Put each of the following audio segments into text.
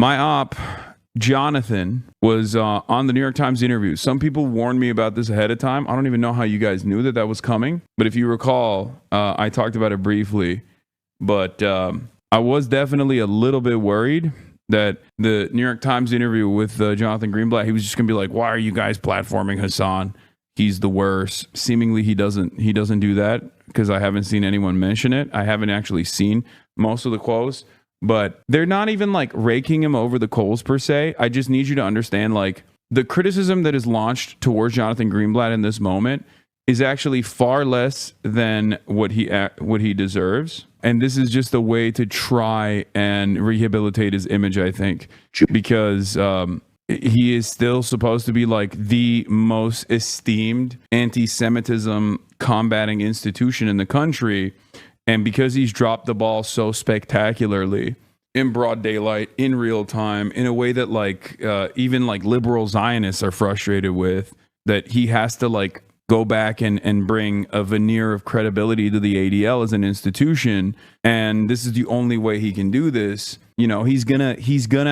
My op, Jonathan, was on the New York Times interview. Some people warned me about this ahead of time. I don't even know how you guys knew that was coming. But if you recall, I talked about it briefly. But I was definitely a little bit worried that the New York Times interview with Jonathan Greenblatt, he was just going to be like, why are you guys platforming Hasan? He's the worst. Seemingly, he doesn't do that because I haven't seen anyone mention it. I haven't actually seen most of the quotes. But they're not even like raking him over the coals per se. I just need you to understand, like, the criticism that is launched towards Jonathan Greenblatt in this moment is actually far less than what he deserves. And this is just a way to try and rehabilitate his image, I think, because he is still supposed to be like the most esteemed anti-Semitism combating institution in the country. And because he's dropped the ball so spectacularly in broad daylight, in real time, in a way that like even like liberal Zionists are frustrated with, that he has to like go back and bring a veneer of credibility to the ADL as an institution. And this is the only way he can do this. You know, he's gonna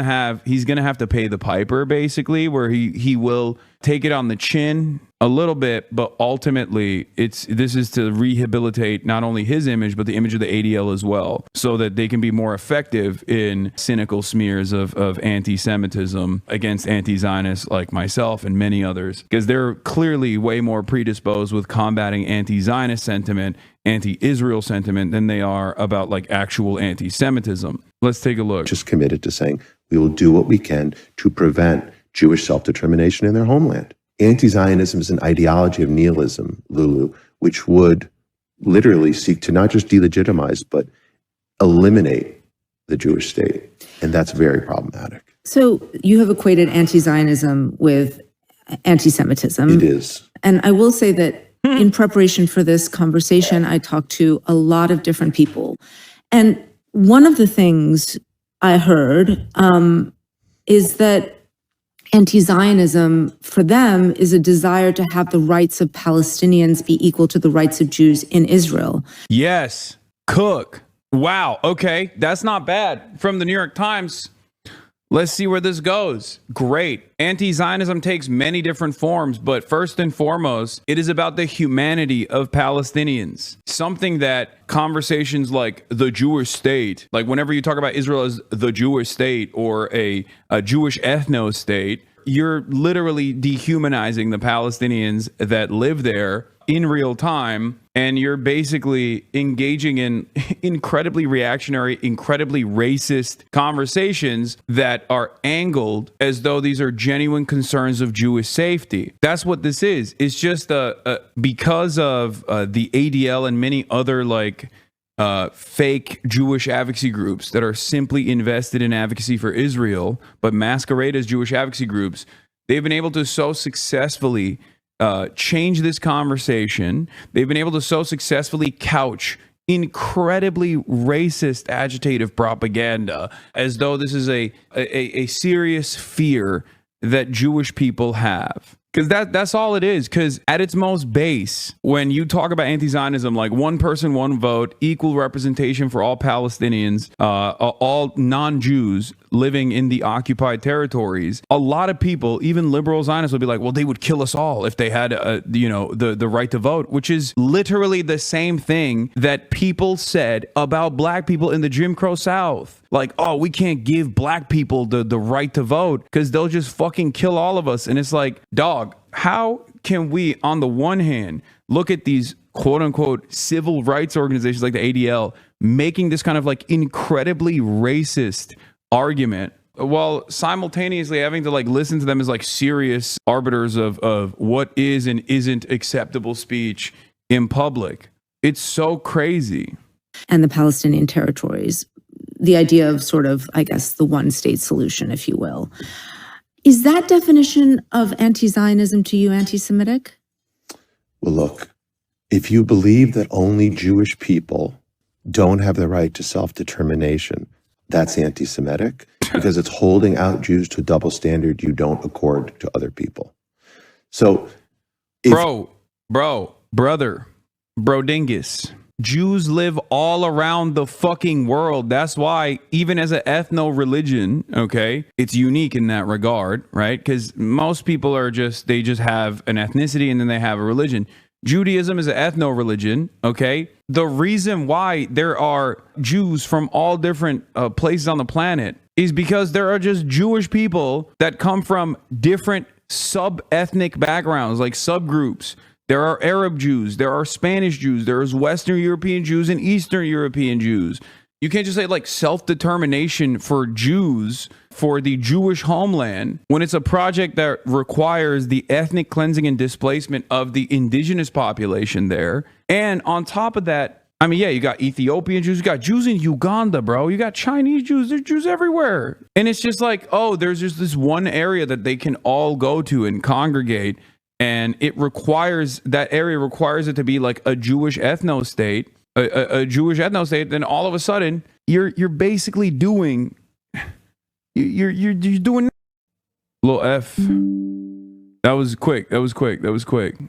have to pay the piper, basically, where he will take it on the chin a little bit, but ultimately this is to rehabilitate not only his image, but the image of the ADL as well, so that they can be more effective in cynical smears of anti-Semitism against anti-Zionists like myself and many others, because they're clearly way more predisposed with combating anti-Zionist sentiment, anti-Israel sentiment, than they are about like actual anti-Semitism. Let's take a look. Just committed to saying we will do what we can to prevent Jewish self-determination in their homeland. Anti-Zionism is an ideology of nihilism, Lulu, which would literally seek to not just delegitimize, but eliminate the Jewish state. And that's very problematic. So you have equated anti-Zionism with anti-Semitism. It is. And I will say that in preparation for this conversation, I talked to a lot of different people. And one of the things I heard is that anti-Zionism for them is a desire to have the rights of Palestinians be equal to the rights of Jews in Israel. Yes. Cook. Wow. Okay. That's not bad. From the New York Times. Let's see where this goes. Great. Anti-Zionism takes many different forms, but first and foremost, it is about the humanity of Palestinians. Something that conversations like the Jewish state, like whenever you talk about Israel as the Jewish state or a Jewish ethno state, you're literally dehumanizing the Palestinians that live there in real time, and you're basically engaging in incredibly reactionary, incredibly racist conversations that are angled as though these are genuine concerns of Jewish safety. That's what this is. It's just because of the ADL and many other like fake Jewish advocacy groups that are simply invested in advocacy for Israel, but masquerade as Jewish advocacy groups. They've been able to so successfully change this conversation. They've been able to so successfully couch incredibly racist agitative propaganda as though this is a serious fear that Jewish people have. Because that's all it is. Because at its most base, when you talk about anti-Zionism, like one person, one vote, equal representation for all Palestinians, all non-Jews living in the occupied territories, a lot of people, even liberal Zionists, will be like, well, they would kill us all if they had, the right to vote, which is literally the same thing that people said about black people in the Jim Crow South. Like, oh, we can't give black people the right to vote because they'll just fucking kill all of us. And it's like, dog, how can we, on the one hand, look at these quote unquote civil rights organizations like the ADL making this kind of like incredibly racist argument while simultaneously having to like listen to them as like serious arbiters of what is and isn't acceptable speech in public? It's so crazy. And the Palestinian territories, the idea of sort of, I guess, the one state solution, if you will. Is that definition of anti-Zionism to you anti-Semitic? Well, look, if you believe that only Jewish people don't have the right to self-determination, that's anti-Semitic because it's holding out Jews to a double standard you don't accord to other people. So, brother, bro dingus. Jews live all around the fucking world. That's why, even as an ethno-religion, okay, it's unique in that regard, right? Because most people are they just have an ethnicity and then they have a religion. Judaism is an ethno-religion, okay? The reason why there are Jews from all different places on the planet is because there are just Jewish people that come from different sub-ethnic backgrounds, like subgroups. There are Arab Jews, there are Spanish Jews, there's Western European Jews and Eastern European Jews. You can't just say like self-determination for Jews for the Jewish homeland when it's a project that requires the ethnic cleansing and displacement of the indigenous population there. And on top of that, I mean, yeah, you got Ethiopian Jews, you got Jews in Uganda, bro. You got Chinese Jews, there's Jews everywhere. And it's just like, oh, there's just this one area that they can all go to and congregate. And that area requires it to be like a Jewish ethno state, a Jewish ethno state. Then all of a sudden, you're basically doing, you're doing little F. That was quick.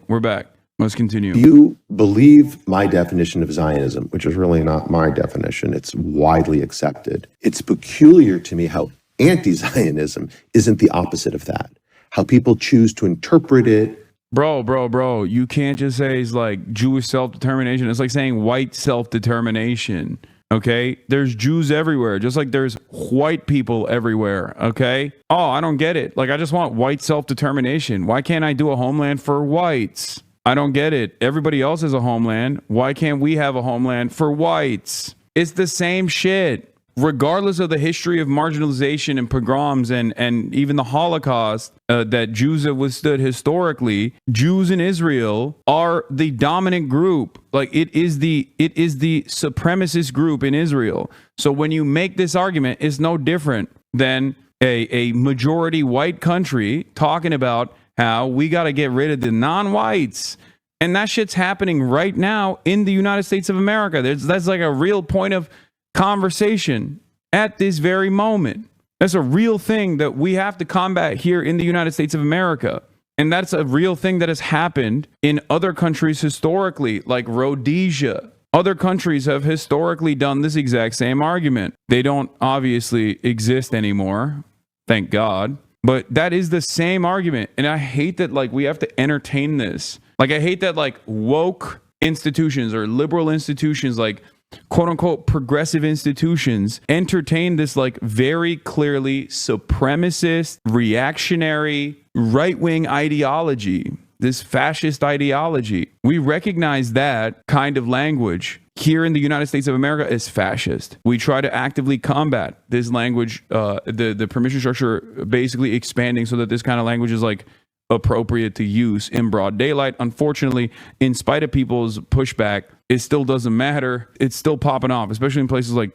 We're back. Let's continue. You believe my definition of Zionism, which is really not my definition. It's widely accepted. It's peculiar to me how anti-Zionism isn't the opposite of that. How people choose to interpret it. Bro, you can't just say it's like Jewish self-determination. It's like saying white self-determination, okay? There's Jews everywhere, just like there's white people everywhere, okay? Oh, I don't get it. Like, I just want white self-determination. Why can't I do a homeland for whites? I don't get it. Everybody else has a homeland. Why can't we have a homeland for whites? It's the same shit. Regardless of the history of marginalization and pogroms and even the Holocaust that Jews have withstood historically, Jews in Israel are the dominant group. Like it is the supremacist group in Israel. So when you make this argument, it's no different than a majority white country talking about how we got to get rid of the non-whites. And that shit's happening right now in the United States of America. That's like a real point of conversation at this very moment. That's a real thing that we have to combat here in the United States of America. And that's a real thing that has happened in other countries historically, like Rhodesia. Other countries have historically done this exact same argument. They don't obviously exist anymore, thank God. But that is the same argument. And I hate that like we have to entertain this. Like I hate that like woke institutions or liberal institutions like quote unquote progressive institutions entertain this like very clearly supremacist, reactionary, right-wing ideology, this fascist ideology. We recognize that kind of language here in the United States of America as fascist. We try to actively combat this language, the permission structure basically expanding so that this kind of language is like appropriate to use in broad daylight. Unfortunately, in spite of people's pushback, it still doesn't matter. It's still popping off, especially in places like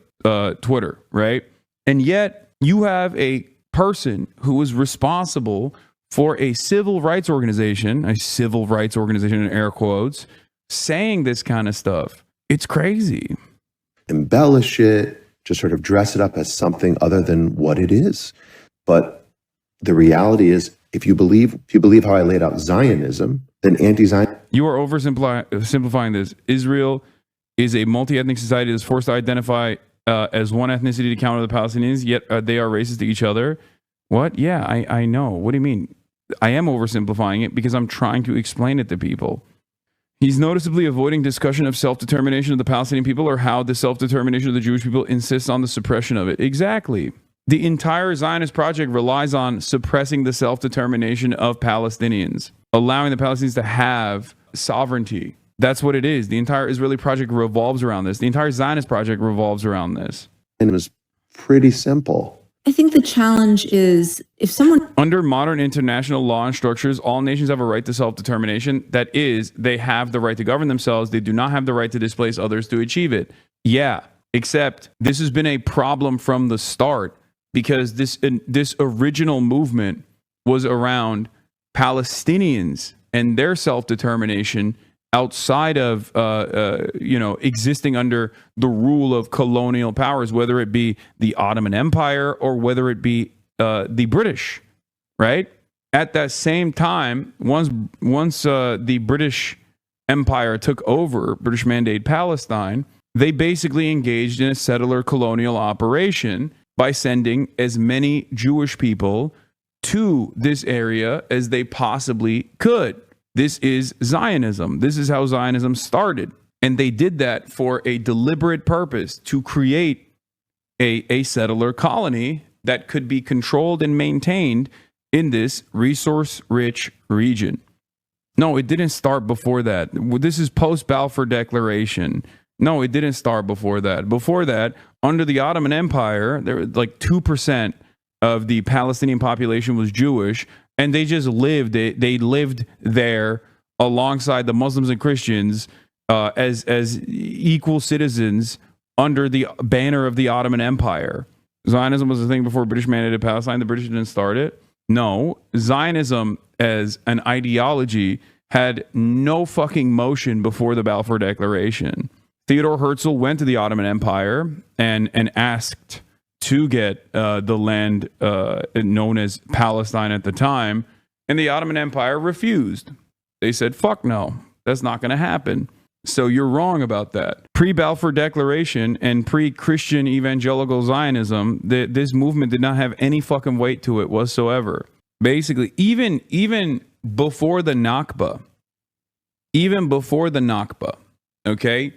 Twitter, right? And yet you have a person who is responsible for a civil rights organization in air quotes, saying this kind of stuff. It's crazy. Embellish it, just sort of dress it up as something other than what it is. But the reality is, if you believe how I laid out Zionism, then anti-Zionism. You are oversimplifying this. Israel is a multi-ethnic society that's forced to identify as one ethnicity to counter the Palestinians, yet they are racist to each other. What? Yeah, I know. What do you mean? I am oversimplifying it because I'm trying to explain it to people. He's noticeably avoiding discussion of self-determination of the Palestinian people or how the self-determination of the Jewish people insists on the suppression of it. Exactly. The entire Zionist project relies on suppressing the self-determination of Palestinians, allowing the Palestinians to have sovereignty. That's what it is. The entire Israeli project revolves around this. The entire Zionist project revolves around this. And it was pretty simple. I think the challenge is if someone... Under modern international law and structures, all nations have a right to self-determination. That is, they have the right to govern themselves. They do not have the right to displace others to achieve it. Yeah, except this has been a problem from the start because this original movement was around Palestinians and their self-determination outside of existing under the rule of colonial powers, whether it be the Ottoman Empire or whether it be the British, right? At that same time, once the British Empire took over British Mandate Palestine, they basically engaged in a settler colonial operation by sending as many Jewish people to this area as they possibly could. This is Zionism. This is how Zionism started. And they did that for a deliberate purpose, to create a settler colony that could be controlled and maintained in this resource-rich region. No, it didn't start before that. This is post-Balfour Declaration. No, it didn't start before that. Before that, under the Ottoman Empire, there was like 2% of the Palestinian population was Jewish, and they just lived. They lived there alongside the Muslims and Christians as equal citizens under the banner of the Ottoman Empire. Zionism was a thing before British mandated Palestine. The British didn't start it. No, Zionism as an ideology had no fucking motion before the Balfour Declaration. Theodore Herzl went to the Ottoman Empire and asked to get the land known as Palestine at the time, and the Ottoman Empire refused. They said, fuck no, that's not going to happen. So you're wrong about that. Pre-Balfour Declaration and pre-Christian evangelical Zionism, this movement did not have any fucking weight to it whatsoever. Basically, even before the Nakba, okay,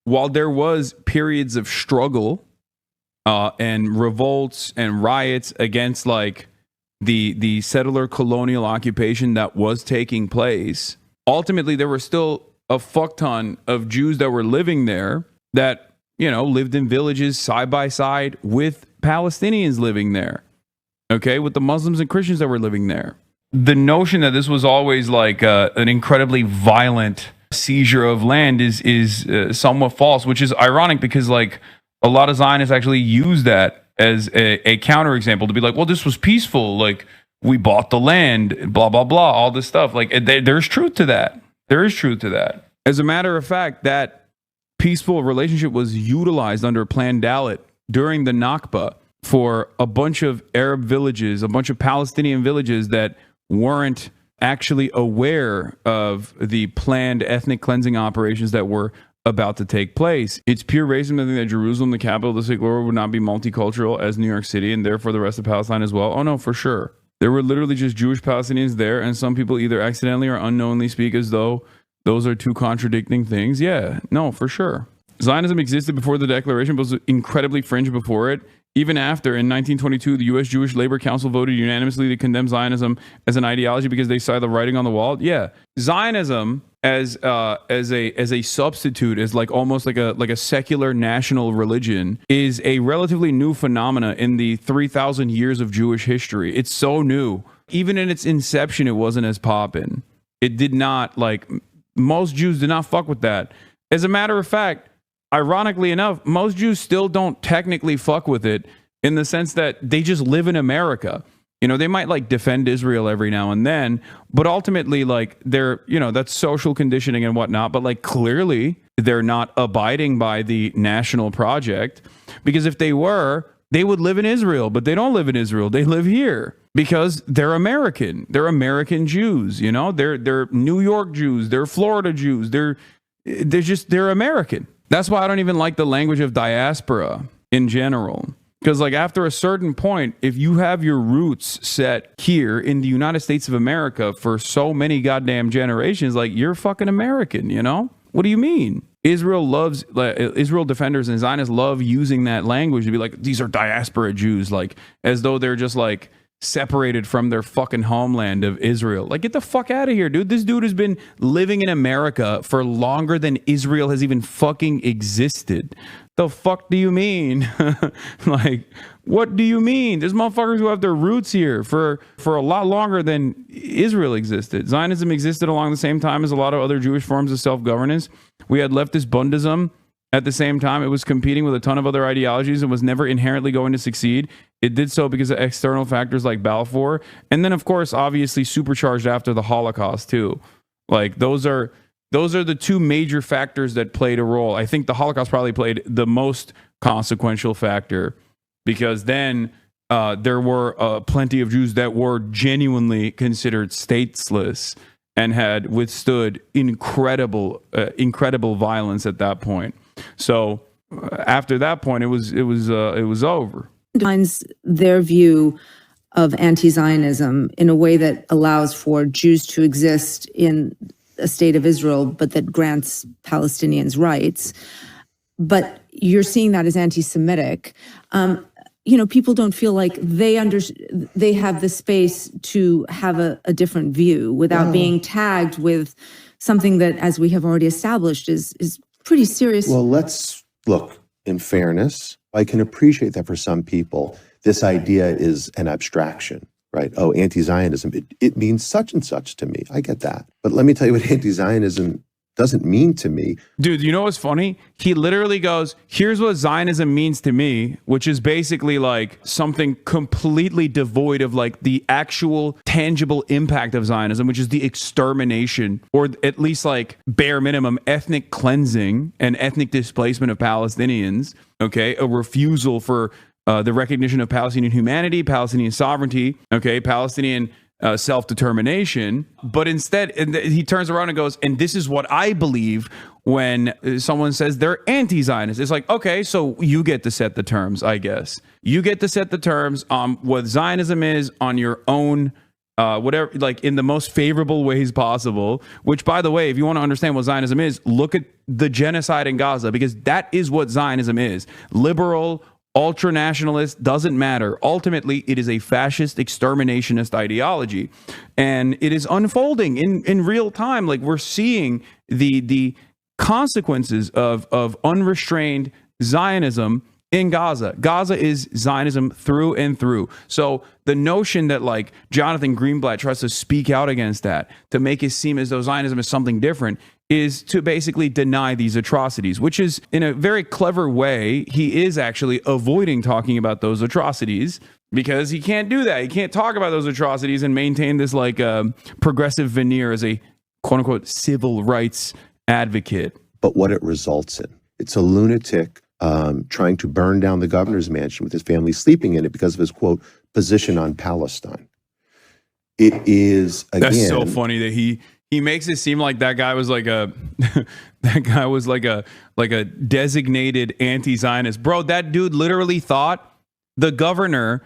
while there was periods of struggle and revolts and riots against like the settler colonial occupation that was taking place, ultimately there were still a fuck ton of Jews that were living there that, you know, lived in villages side by side with Palestinians living there, okay, with the Muslims and Christians that were living there. The notion that this was always like an incredibly violent seizure of land is somewhat false, which is ironic because like a lot of Zionists actually use that as a counterexample to be like, well, this was peaceful, like we bought the land, blah blah blah, all this stuff. Like there's truth to that. There is truth to that. As a matter of fact, that peaceful relationship was utilized under Plan Dalit during the Nakba for a bunch of Arab villages, a bunch of Palestinian villages that weren't actually aware of the planned ethnic cleansing operations that were about to take place. It's pure racism to think that Jerusalem, the capital of the Sikh world, would not be multicultural as New York City and therefore the rest of Palestine as well. Oh no, for sure. There were literally just Jewish Palestinians there, and some people either accidentally or unknowingly speak as though those are two contradicting things. Yeah, no, for sure. Zionism existed before the declaration, but was incredibly fringe before it. Even after, in 1922, the U.S. Jewish Labor Council voted unanimously to condemn Zionism as an ideology because they saw the writing on the wall. Yeah, Zionism as a substitute, as like almost like a secular national religion, is a relatively new phenomena in the 3,000 years of Jewish history. It's so new. Even in its inception, it wasn't as poppin'. It did not, like, most Jews did not fuck with that. As a matter of fact, ironically enough, most Jews still don't technically fuck with it in the sense that they just live in America. You know, they might like defend Israel every now and then, but ultimately, like, they're, you know, that's social conditioning and whatnot. But like, clearly, they're not abiding by the national project, because if they were, they would live in Israel, but they don't live in Israel. They live here because they're American. They're American Jews. You know, they're New York Jews. They're Florida Jews. They're American. That's why I don't even like the language of diaspora in general. Because like after a certain point, if you have your roots set here in the United States of America for so many goddamn generations, like you're fucking American, you know? What do you mean? Israel defenders and Zionists love using that language to be like, these are diaspora Jews, like as though they're just like separated from their fucking homeland of Israel. Like, get the fuck out of here, dude. This dude has been living in America for longer than Israel has even fucking existed. The fuck do you mean? Like, what do you mean? There's motherfuckers who have their roots here for a lot longer than Israel existed. Zionism existed along the same time as a lot of other Jewish forms of self-governance. We had leftist Bundism. At the same time, it was competing with a ton of other ideologies and was never inherently going to succeed. It did so because of external factors like Balfour. And then, of course, obviously supercharged after the Holocaust, too. Like, those are the two major factors that played a role. I think the Holocaust probably played the most consequential factor, because then there were plenty of Jews that were genuinely considered stateless. and had withstood incredible violence at that point. So after that point, it was over. Defines their view of anti-Zionism in a way that allows for Jews to exist in a state of Israel, but that grants Palestinians rights. But you're seeing that as anti-Semitic. People don't feel like they have the space to have a different view without being tagged with something that, as we have already established, is pretty serious. Well, let's look, in fairness, I can appreciate that for some people, this idea is an abstraction, right? Oh, anti-Zionism, it means such and such to me. I get that. But let me tell you what anti-Zionism doesn't mean to me. Dude, you know what's funny? He literally goes, here's what Zionism means to me, which is basically like something completely devoid of like the actual tangible impact of Zionism, which is the extermination, or at least like bare minimum ethnic cleansing and ethnic displacement of Palestinians, okay? A refusal for the recognition of Palestinian humanity, Palestinian sovereignty, okay? Palestinian self-determination, but instead he turns around and goes, and this is what I believe when someone says they're anti-Zionist. It's like, okay, so you get to set the terms, I guess. You get to set the terms on what Zionism is on your own, whatever, like in the most favorable ways possible, which, by the way, if you want to understand what Zionism is, look at the genocide in Gaza, because that is what Zionism is. Liberal, ultra-nationalist, doesn't matter. Ultimately, it is a fascist exterminationist ideology. And it is unfolding in real time. Like, we're seeing the consequences of unrestrained Zionism in Gaza. Gaza is Zionism through and through. So the notion that like Jonathan Greenblatt tries to speak out against that, to make it seem as though Zionism is something different, is to basically deny these atrocities, which is, in a very clever way, he is actually avoiding talking about those atrocities, because he can't do that. He can't talk about those atrocities and maintain this like progressive veneer as a quote unquote civil rights advocate. But what it results in, it's a lunatic trying to burn down the governor's mansion with his family sleeping in it because of his quote position on Palestine. It is, again, that's so funny that he makes it seem like that guy was like a designated anti-Zionist. Bro, that dude literally thought the governor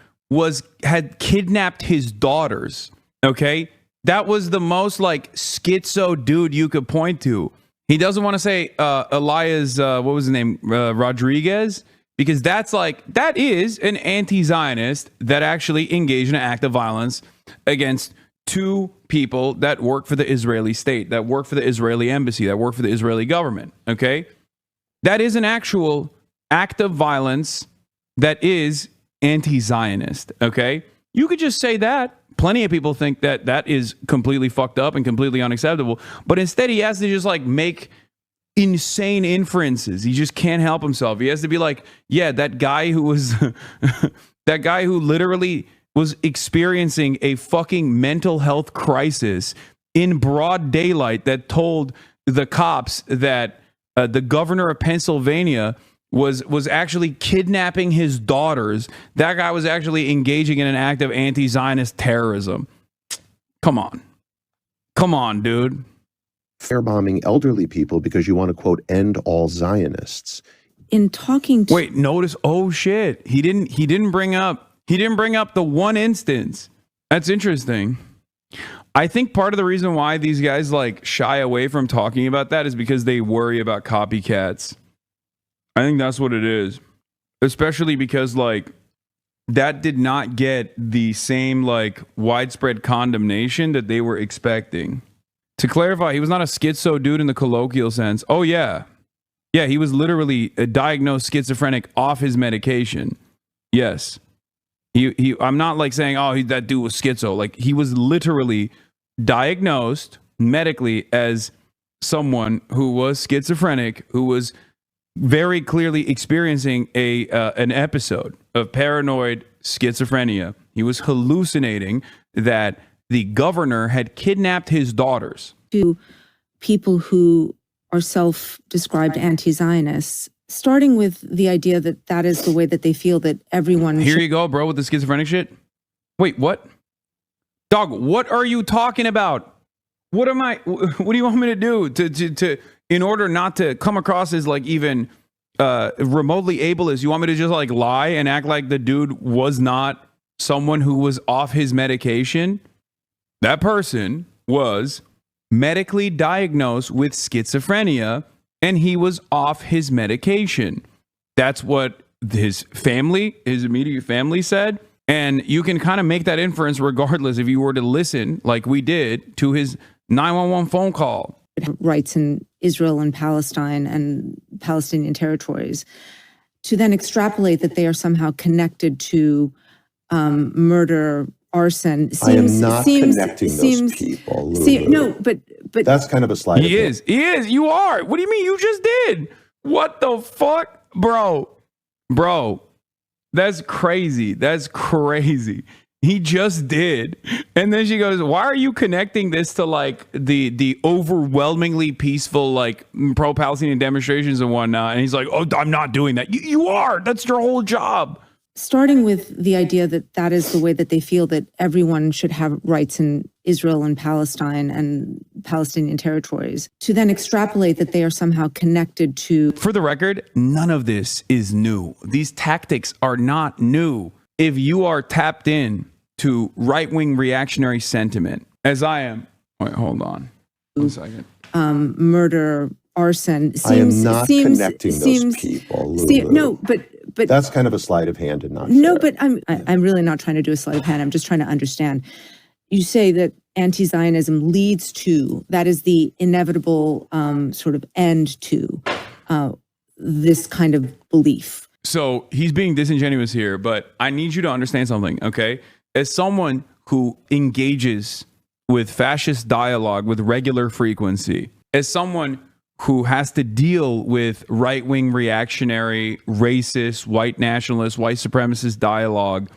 had kidnapped his daughters. Okay? That was the most like schizo dude you could point to. He doesn't want to say Elias, what was his name? Rodriguez, because that is an anti-Zionist that actually engaged in an act of violence against two people that work for the Israeli state, that work for the Israeli embassy, that work for the Israeli government. Okay? That is an actual act of violence that is anti-Zionist. Okay? You could just say that. Plenty of people think that that is completely fucked up and completely unacceptable. But instead, he has to just like make insane inferences. He just can't help himself. He has to be like, yeah, that guy who was, that guy who literally was experiencing a fucking mental health crisis in broad daylight, that told the cops that the governor of Pennsylvania was actually kidnapping his daughters. That guy was actually engaging in an act of anti-Zionist terrorism. Come on, dude. Firebombing elderly people because you want to quote end all Zionists. In talking to Wait, notice, oh shit. He didn't bring up the one instance. That's interesting. I think part of the reason why these guys like shy away from talking about that is because they worry about copycats. I think that's what it is. Especially because like that did not get the same like widespread condemnation that they were expecting. To clarify, he was not a schizo dude in the colloquial sense. Oh yeah. Yeah, he was literally a diagnosed schizophrenic off his medication. Yes. I'm not like saying, oh, that dude was schizo. Like, he was literally diagnosed medically as someone who was schizophrenic, who was very clearly experiencing an episode of paranoid schizophrenia. He was hallucinating that the governor had kidnapped his daughters. To people who are self-described anti-Zionists, starting with the idea that that is the way that they feel that everyone... Here you go, bro, with the schizophrenic shit. Wait, what? Dog, what are you talking about? What do you want me to do to in order not to come across as like even remotely ableist? You want me to just like lie and act like the dude was not someone who was off his medication? That person was medically diagnosed with schizophrenia and he was off his medication. That's what his immediate family said. And you can kind of make that inference regardless if you were to listen, like we did, to his 911 phone call. Rights in Israel and Palestine and Palestinian territories, to then extrapolate that they are somehow connected to murder, arson. I am not connecting those people. No, but that's kind of a slide. He is. You are. What do you mean? You just did. What the fuck, bro? That's crazy. He just did. And then she goes, why are you connecting this to like the overwhelmingly peaceful like pro-Palestinian demonstrations and whatnot? And he's like, oh, I'm not doing that. You are. That's your whole job. Starting with the idea that that is the way that they feel that everyone should have rights in Israel and Palestine and Palestinian territories, to then extrapolate that they are somehow connected to... For the record, none of this is new. These tactics are not new. If you are tapped in to right-wing reactionary sentiment, as I am... Wait, hold on. 1 second. Murder, arson... I am not connecting those people, Lulu. No, but that's kind of a sleight of hand and not no, fair. but I'm really not trying to do a sleight of hand. I'm just trying to understand. You say that anti-Zionism leads to, that is the inevitable sort of end to this kind of belief. So he's being disingenuous here, but I need you to understand something, okay? As someone who engages with fascist dialogue with regular frequency, as someone who has to deal with right-wing reactionary, racist, white nationalist, white supremacist dialogue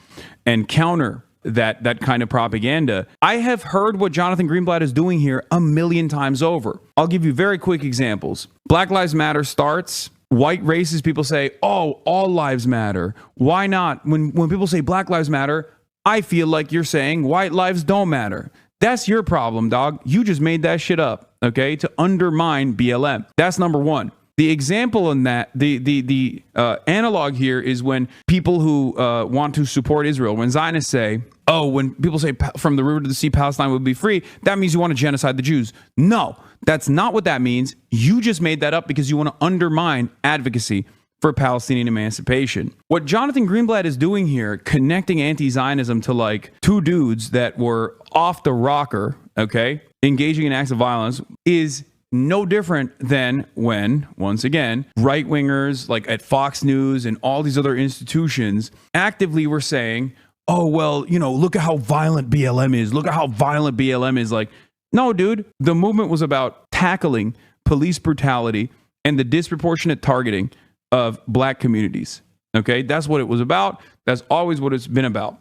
and counter that kind of propaganda, I have heard what Jonathan Greenblatt is doing here a million times over. I'll give you very quick examples. Black Lives Matter starts. White racist people say, oh, all lives matter. Why not? When people say Black Lives Matter, I feel like you're saying white lives don't matter. That's your problem, dog. You just made that shit up, okay, to undermine BLM. That's number one. The example in that, the analog here is when people who want to support Israel, when Zionists say, oh, when people say from the river to the sea, Palestine would be free, that means you want to genocide the Jews. No, that's not what that means. You just made that up because you want to undermine advocacy for Palestinian emancipation. What Jonathan Greenblatt is doing here, connecting anti-Zionism to like two dudes that were off the rocker, okay, engaging in acts of violence, is no different than when, once again, right-wingers like at Fox News and all these other institutions actively were saying, oh, well, you know, look at how violent BLM is. Look at how violent BLM is. Like, no, dude, the movement was about tackling police brutality and the disproportionate targeting of black communities. Okay, that's what it was about. That's always what it's been about.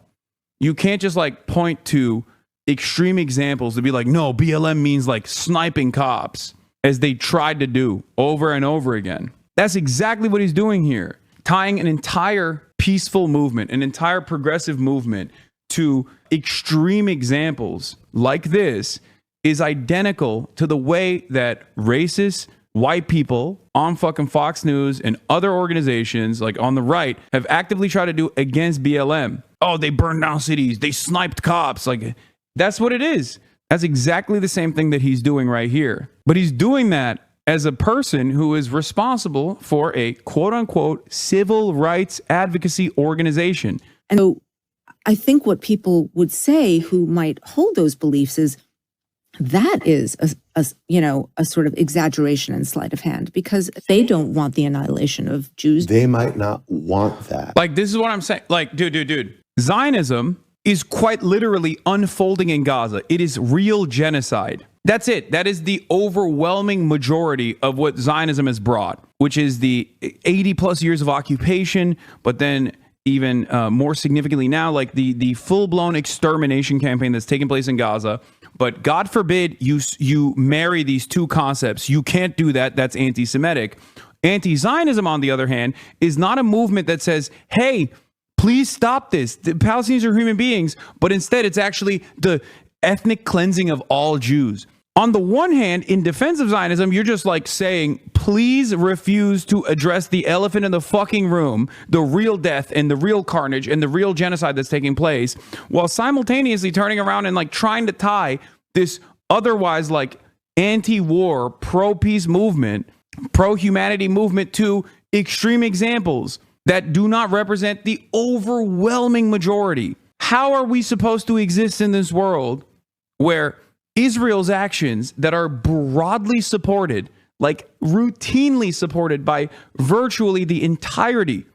You can't just like point to extreme examples to be like, no, BLM means like sniping cops, as they tried to do over and over again. That's exactly what he's doing here, tying an entire peaceful movement, an entire progressive movement to extreme examples like this is identical to the way that racist white people on fucking Fox News and other organizations like on the right have actively tried to do against BLM. Oh, they burned down cities. They sniped cops. Like, that's what it is. That's exactly the same thing that he's doing right here. But he's doing that as a person who is responsible for a quote unquote civil rights advocacy organization. And so I think what people would say who might hold those beliefs is that is a sort of exaggeration and sleight of hand, because they don't want the annihilation of Jews. They might not want that. Like, this is what I'm saying. Like, dude. Zionism is quite literally unfolding in Gaza. It is real genocide. That's it. That is the overwhelming majority of what Zionism has brought, which is the 80 plus years of occupation, but then even more significantly now, like the full-blown extermination campaign that's taking place in Gaza. But God forbid you marry these two concepts. You can't do that. That's anti-Semitic. Anti-Zionism, on the other hand, is not a movement that says, hey, please stop this. The Palestinians are human beings. But instead, it's actually the ethnic cleansing of all Jews. On the one hand, in defense of Zionism, you're just like saying, please refuse to address the elephant in the fucking room, the real death and the real carnage and the real genocide that's taking place, while simultaneously turning around and like trying to tie this otherwise like anti-war, pro-peace movement, pro-humanity movement to extreme examples that do not represent the overwhelming majority. How are we supposed to exist in this world where Israel's actions that are broadly supported, like routinely supported by virtually the entirety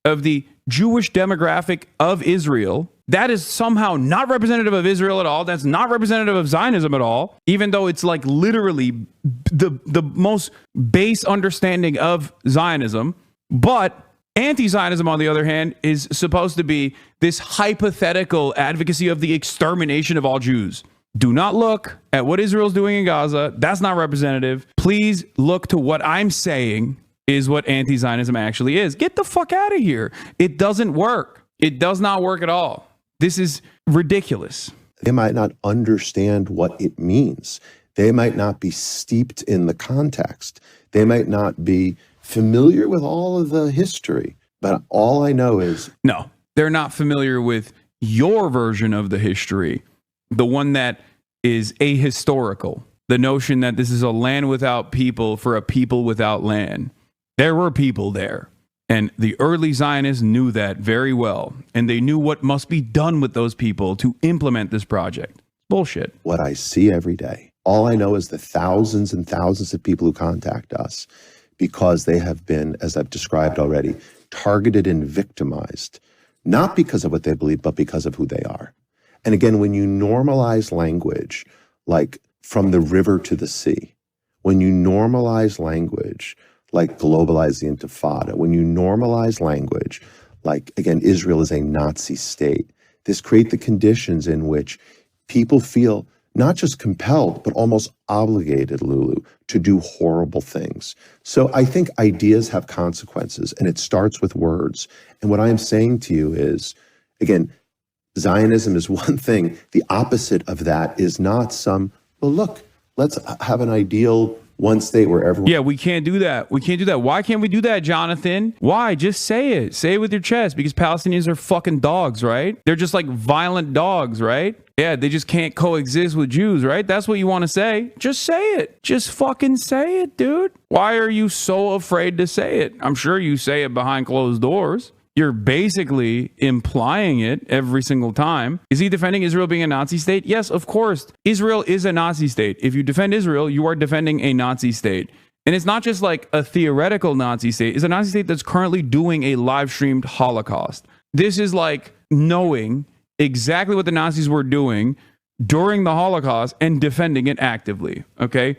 of the Jewish demographic of Israel, that is somehow not representative of Israel at all. That's not representative of Zionism at all, even though it's like literally the most base understanding of Zionism. But anti-Zionism, on the other hand, is supposed to be this hypothetical advocacy of the extermination of all Jews. Do not look at what Israel's doing in Gaza. That's not representative. Please look to what I'm saying is what anti-Zionism actually is. Get the fuck out of here. It doesn't work. It does not work at all. This is ridiculous. They might not understand what it means. They might not be steeped in the context. They might not be familiar with all of the history. But all I know is... No, they're not familiar with your version of the history. The one that is ahistorical, the notion that this is a land without people for a people without land. There were people there, and the early Zionists knew that very well, and they knew what must be done with those people to implement this project. Bullshit. What I see every day. All I know is the thousands and thousands of people who contact us because they have been, as I've described already, targeted and victimized, not because of what they believe, but because of who they are. And again, when you normalize language, like from the river to the sea, when you normalize language, like globalize the Intifada, when you normalize language, like, again, Israel is a Nazi state, this creates the conditions in which people feel not just compelled, but almost obligated, Lulu, to do horrible things. So I think ideas have consequences, and it starts with words. And what I am saying to you is, again, Zionism is one thing. The opposite of that is not some, well, look, let's have an ideal one state where everyone... Yeah, we can't do that. We can't do that. Why can't we do that, Jonathan? Why? Just say it. Say it with your chest, because Palestinians are fucking dogs, right? They're just like violent dogs, right? Yeah, they just can't coexist with Jews, right? That's what you want to say. Just say it. Just fucking say it, dude. Why are you so afraid to say it? I'm sure you say it behind closed doors. You're basically implying it every single time. Is he defending Israel being a Nazi state? Yes, of course. Israel is a Nazi state. If you defend Israel, you are defending a Nazi state. And it's not just like a theoretical Nazi state. It's a Nazi state that's currently doing a live streamed Holocaust. This is like knowing exactly what the Nazis were doing during the Holocaust and defending it actively. Okay?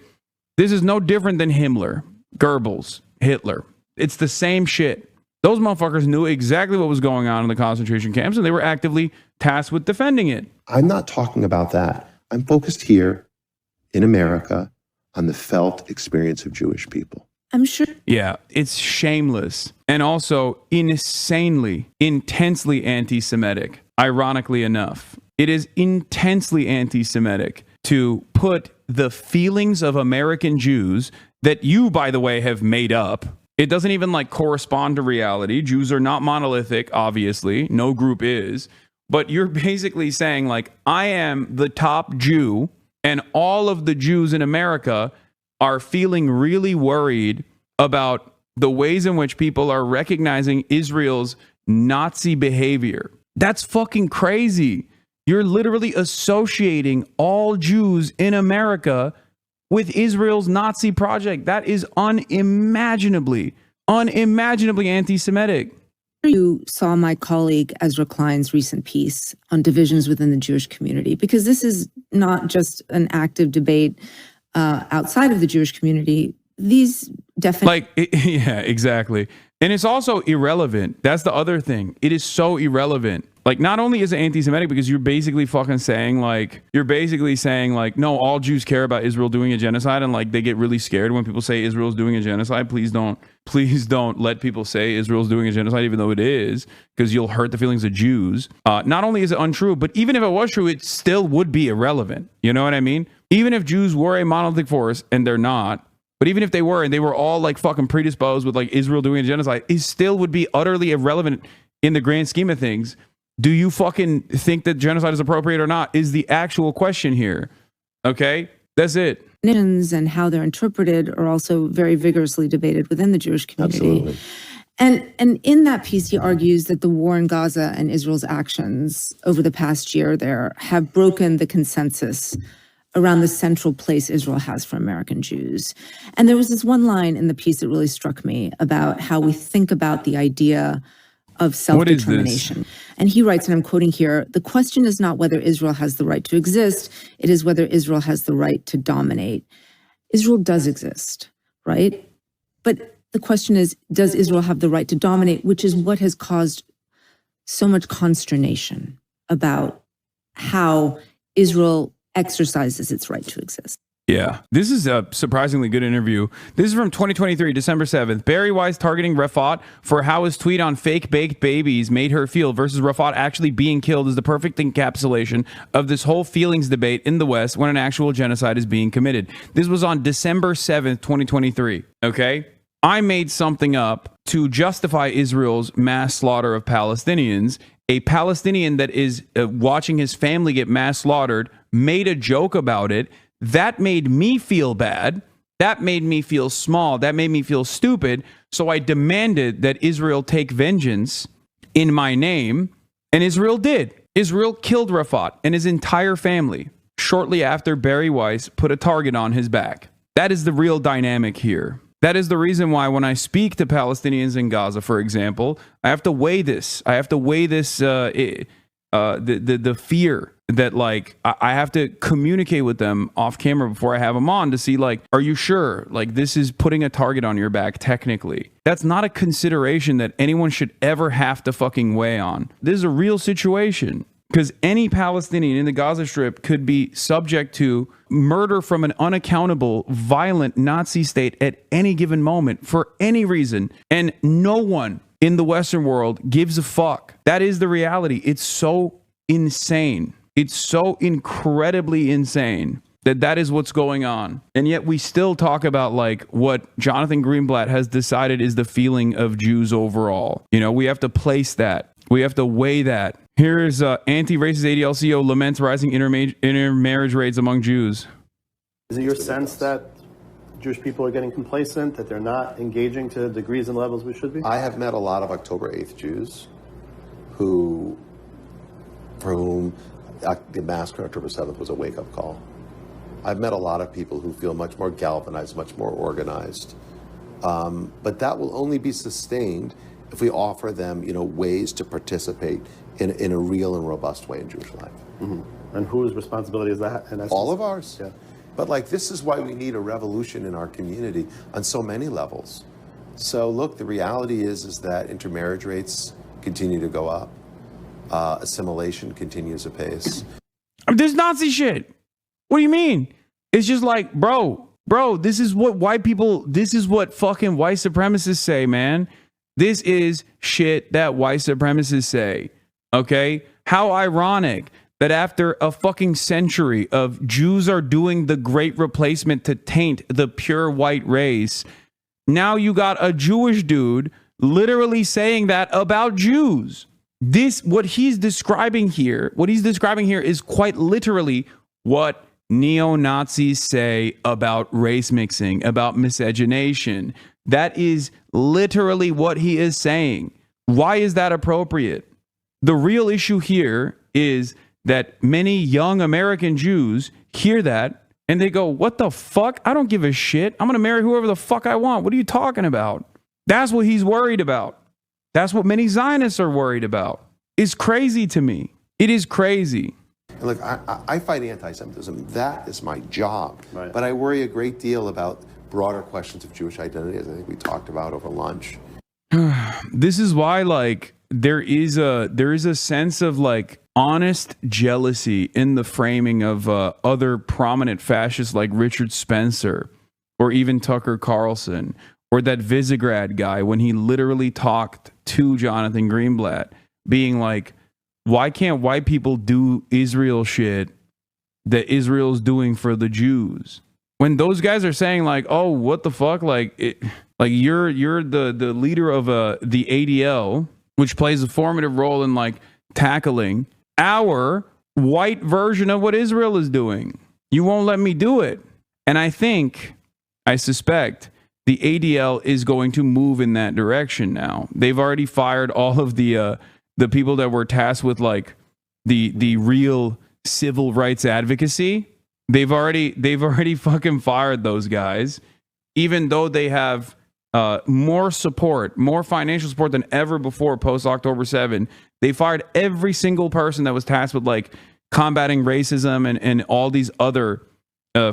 This is no different than Himmler, Goebbels, Hitler. It's the same shit. Those motherfuckers knew exactly what was going on in the concentration camps, and they were actively tasked with defending it. I'm not talking about that. I'm focused here in America on the felt experience of Jewish people. I'm sure. Yeah, it's shameless and also insanely, intensely anti-Semitic, ironically enough. It is intensely anti-Semitic to put the feelings of American Jews that you, by the way, have made up. It doesn't even like correspond to reality. Jews are not monolithic, obviously. No group is. But you're basically saying like, I am the top Jew and all of the Jews in America are feeling really worried about the ways in which people are recognizing Israel's Nazi behavior. That's fucking crazy. You're literally associating all Jews in America with Israel's Nazi project. That is unimaginably anti-Semitic. You saw my colleague Ezra Klein's recent piece on divisions within the Jewish community, because this is not just an active debate outside of the Jewish community. These definitely... Yeah, exactly. And it's also irrelevant. That's the other thing. It is so irrelevant. Like, not only is it anti-Semitic because you're basically saying, no, all Jews care about Israel doing a genocide, and like they get really scared when people say Israel's doing a genocide. Please don't let people say Israel's doing a genocide, even though it is, because you'll hurt the feelings of Jews. Not only is it untrue, but even if it was true, it still would be irrelevant. You know what I mean? Even if Jews were a monolithic force, and they're not, but even if they were, and they were all like fucking predisposed with like Israel doing a genocide, it still would be utterly irrelevant in the grand scheme of things. Do you fucking think that genocide is appropriate or not is the actual question here. Okay? That's it. And how they're interpreted are also very vigorously debated within the Jewish community. Absolutely. And in that piece, he argues that the war in Gaza and Israel's actions over the past year there have broken the consensus around the central place Israel has for American Jews. And there was this one line in the piece that really struck me about how we think about the idea of self-determination. And he writes, and I'm quoting here, "The question is not whether Israel has the right to exist, it is whether Israel has the right to dominate." Israel does exist, right? But the question is, does Israel have the right to dominate, which is what has caused so much consternation about how Israel exercises its right to exist. Yeah, this is a surprisingly good interview. This is from 2023, December 7th. Barry Weiss targeting Rafat for how his tweet on fake baked babies made her feel versus Rafat actually being killed is the perfect encapsulation of this whole feelings debate in the West when an actual genocide is being committed. This was on December 7th, 2023. Okay? I made something up to justify Israel's mass slaughter of Palestinians. A Palestinian that is watching his family get mass slaughtered made a joke about it. That made me feel bad. That made me feel small. That made me feel stupid. So I demanded that Israel take vengeance in my name. And Israel did. Israel killed Rafat and his entire family shortly after Barry Weiss put a target on his back. That is the real dynamic here. That is the reason why when I speak to Palestinians in Gaza, for example, I have to weigh this. I have to weigh this, the fear that, like, I have to communicate with them off camera before I have them on to see, like, are you sure? Like, this is putting a target on your back technically. That's not a consideration that anyone should ever have to fucking weigh on. This is a real situation. Because any Palestinian in the Gaza Strip could be subject to murder from an unaccountable, violent Nazi state at any given moment for any reason. And no one in the Western world gives a fuck. That is the reality. It's so insane. It's so incredibly insane that that is what's going on. And yet we still talk about, like, what Jonathan Greenblatt has decided is the feeling of Jews overall. You know, we have to place that. We have to weigh that. Here's anti-racist ADL CEO laments rising intermarriage rates among Jews. Is it your sense that Jewish people are getting complacent, that they're not engaging to degrees and levels we should be? I have met a lot of October 8th Jews for whom the massacre on October 7th was a wake-up call. I've met a lot of people who feel much more galvanized, much more organized. But that will only be sustained if we offer them, ways to participate in a real and robust way in Jewish life. Mm-hmm. And whose responsibility is that? All of ours. Yeah. But, like, this is why we need a revolution in our community on so many levels. So, look, the reality is that intermarriage rates continue to go up. Assimilation continues apace. This Nazi shit. What do you mean? It's just like, bro, this is what fucking white supremacists say, man. This is shit that white supremacists say. Okay? How ironic that after a fucking century of Jews are doing the great replacement to taint the pure white race, now you got a Jewish dude literally saying that about Jews. What he's describing here is quite literally what neo-Nazis say about race mixing, about miscegenation. That is literally what he is saying. Why is that appropriate? The real issue here is that many young American Jews hear that and they go, what the fuck? I don't give a shit. I'm going to marry whoever the fuck I want. What are you talking about? That's what he's worried about. That's what many Zionists are worried about. It's crazy to me. It is crazy. And look, I fight anti-Semitism. That is my job. Right. But I worry a great deal about broader questions of Jewish identity, as I think we talked about over lunch. This is why, like, there is a sense of, like, honest jealousy in the framing of other prominent fascists like Richard Spencer or even Tucker Carlson or that Visegrad guy when he literally talked to Jonathan Greenblatt, being like, why can't white people do Israel shit that Israel's doing for the Jews. When those guys are saying like, oh, what the fuck? Like you're the leader of the ADL, which plays a formative role in like tackling our white version of what Israel is doing. You won't let me do it. And I suspect the ADL is going to move in that direction now. They've already fired all of the people that were tasked with like the real civil rights advocacy. They've already fucking fired those guys, even though they have more support, more financial support than ever before post October 7. They fired every single person that was tasked with like combating racism and all these other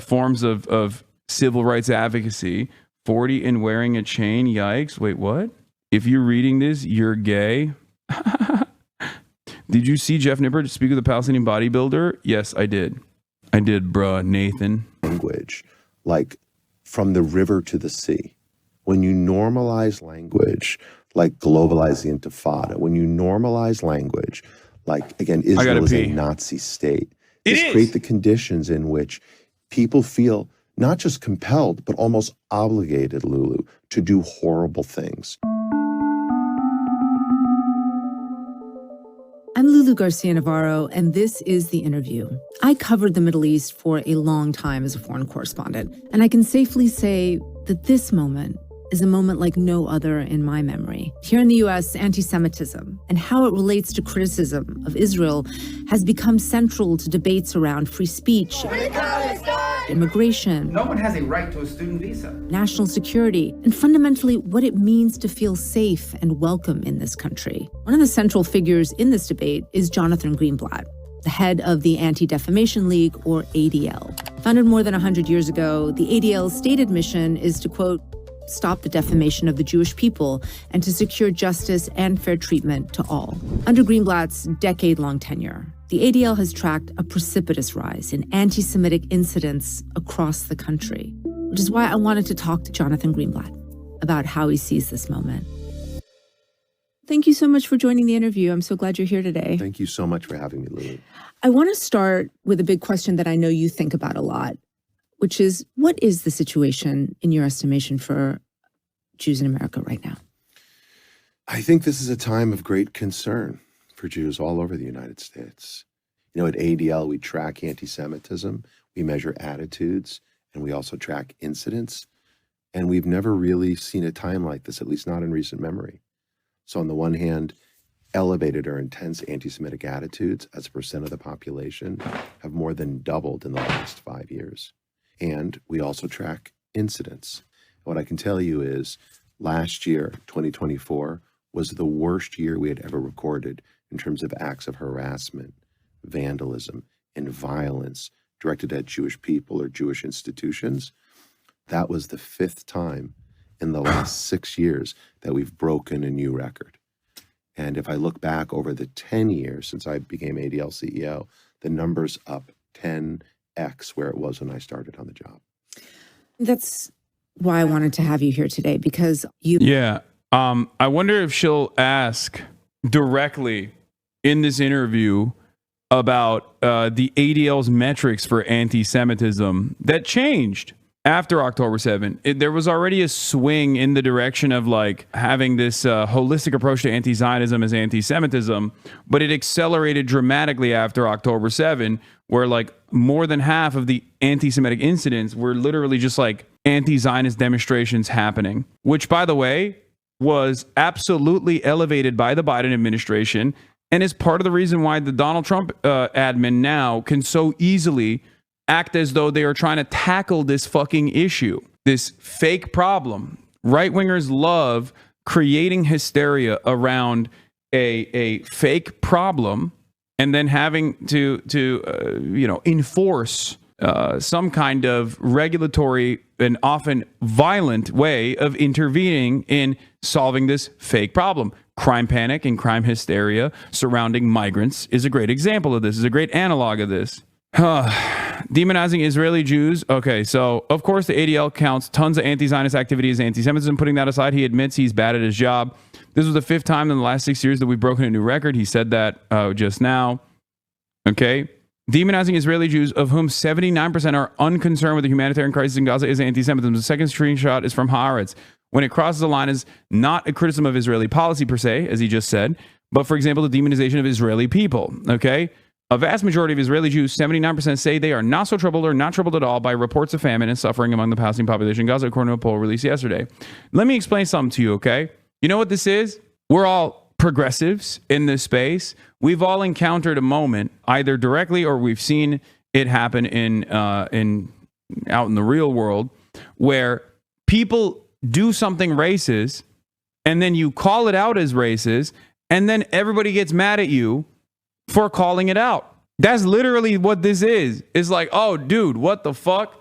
forms of civil rights advocacy. 40 and wearing a chain. Yikes. Wait, what? If you're reading this, you're gay. Did you see Jeff Nippert speak with the Palestinian bodybuilder? Yes, I did. I did, bruh, Nathan. Language, like from the river to the sea. When you normalize language, like globalize the intifada, when you normalize language, like, again, Israel is a Nazi state. This create the conditions in which people feel not just compelled, but almost obligated, Lulu, to do horrible things. I'm Lulu Garcia Navarro, and this is The Interview. I covered the Middle East for a long time as a foreign correspondent, and I can safely say that this moment is a moment like no other in my memory. Here in the U.S., anti-Semitism and how it relates to criticism of Israel has become central to debates around free speech, immigration, no one has a right to a student visa, national security, and fundamentally what it means to feel safe and welcome in this country. One of the central figures in this debate is Jonathan Greenblatt, the head of the Anti-Defamation League, or ADL. Founded more than 100 years ago, the ADL's stated mission is to, quote, stop the defamation of the Jewish people and to secure justice and fair treatment to all. Under Greenblatt's decade-long tenure, the ADL has tracked a precipitous rise in anti-Semitic incidents across the country, which is why I wanted to talk to Jonathan Greenblatt about how he sees this moment. Thank you so much for joining the interview. I'm so glad you're here today. Thank you so much for having me, Lulu. I want to start with a big question that I know you think about a lot, which is, what is the situation, in your estimation, for Jews in America right now? I think this is a time of great concern for Jews all over the United States. You know, at ADL, we track anti-Semitism, we measure attitudes, and we also track incidents. And we've never really seen a time like this, at least not in recent memory. So on the one hand, elevated or intense anti-Semitic attitudes as a percent of the population have more than doubled in the last 5 years. And we also track incidents. What I can tell you is last year, 2024, was the worst year we had ever recorded in terms of acts of harassment, vandalism, and violence directed at Jewish people or Jewish institutions. That was the 5th time in the last 6 years that we've broken a new record. And if I look back over the 10 years since I became ADL CEO, the number's up 10x where it was when I started on the job. That's why I wanted to have you here today, because you... Yeah. I wonder if she'll ask directly in this interview about the ADL's metrics for anti-Semitism that changed after October 7. There was already a swing in the direction of like having this holistic approach to anti-Zionism as anti-Semitism, but it accelerated dramatically after October 7, where like more than half of the anti-Semitic incidents were literally just like anti-Zionist demonstrations happening, which, by the way, was absolutely elevated by the Biden administration and is part of the reason why the Donald Trump admin now can so easily act as though they are trying to tackle this fucking issue, this fake problem. Right-wingers love creating hysteria around a fake problem and then having to enforce some kind of regulatory and often violent way of intervening in solving this fake problem. Crime panic and crime hysteria surrounding migrants is a great example of this, is a great analog of this. Demonizing Israeli Jews. Okay, so of course the ADL counts tons of anti-Zionist activity as anti-Semitism. Putting that aside, he admits he's bad at his job. This was the 5th time in the last 6 years that we've broken a new record. He said that just now. Okay. Demonizing Israeli Jews, of whom 79% are unconcerned with the humanitarian crisis in Gaza, is anti-Semitism. The second screenshot is from Haaretz. When it crosses the line, is not a criticism of Israeli policy per se, as he just said, but for example, the demonization of Israeli people. Okay? A vast majority of Israeli Jews, 79%, say they are not so troubled or not troubled at all by reports of famine and suffering among the Palestinian population in Gaza, according to a poll released yesterday. Let me explain something to you, okay? You know what this is? We're all progressives in this space. We've all encountered a moment, either directly or we've seen it happen in out in the real world, where people do something racist, and then you call it out as racist, and then everybody gets mad at you for calling it out. That's literally what this is. It's like, oh, dude, what the fuck?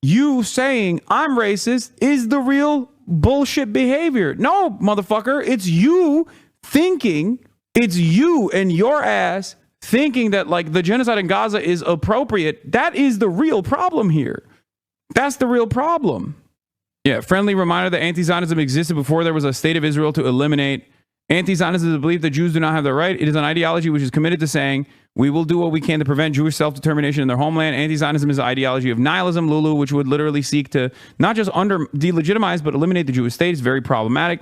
You saying I'm racist is the real bullshit behavior. No, motherfucker, it's you thinking, it's you and your ass thinking that like the genocide in Gaza is appropriate. That is the real problem here. That's the real problem. Yeah, friendly reminder that anti-Zionism existed before there was a state of Israel to eliminate. Anti-Zionism is the belief that Jews do not have the right. It is an ideology which is committed to saying, we will do what we can to prevent Jewish self-determination in their homeland. Anti-Zionism is the ideology of nihilism, Lulu, which would literally seek to not just delegitimize, but eliminate the Jewish state. It's very problematic.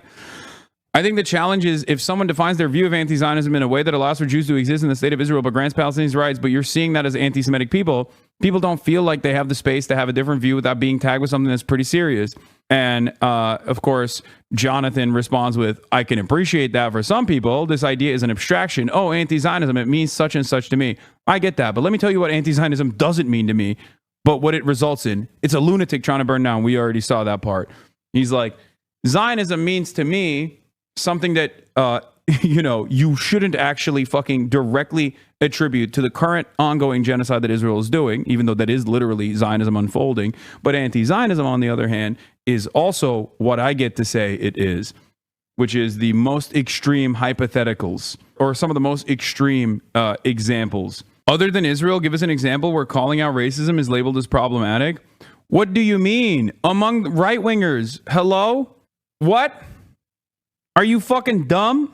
I think the challenge is if someone defines their view of anti-Zionism in a way that allows for Jews to exist in the state of Israel but grants Palestinians rights, but you're seeing that as anti-Semitic people don't feel like they have the space to have a different view without being tagged with something that's pretty serious. And of course, Jonathan responds with, I can appreciate that for some people. This idea is an abstraction. Oh, anti-Zionism, it means such and such to me. I get that. But let me tell you what anti-Zionism doesn't mean to me, but what it results in. It's a lunatic trying to burn down. We already saw that part. He's like, Zionism means to me something that, you shouldn't actually fucking directly attribute to the current ongoing genocide that Israel is doing, even though that is literally Zionism unfolding. But anti-Zionism, on the other hand, is also what I get to say it is, which is the most extreme hypotheticals or some of the most extreme examples. Other than Israel, give us an example where calling out racism is labeled as problematic. What do you mean? Among right-wingers, hello? What? Are you fucking dumb?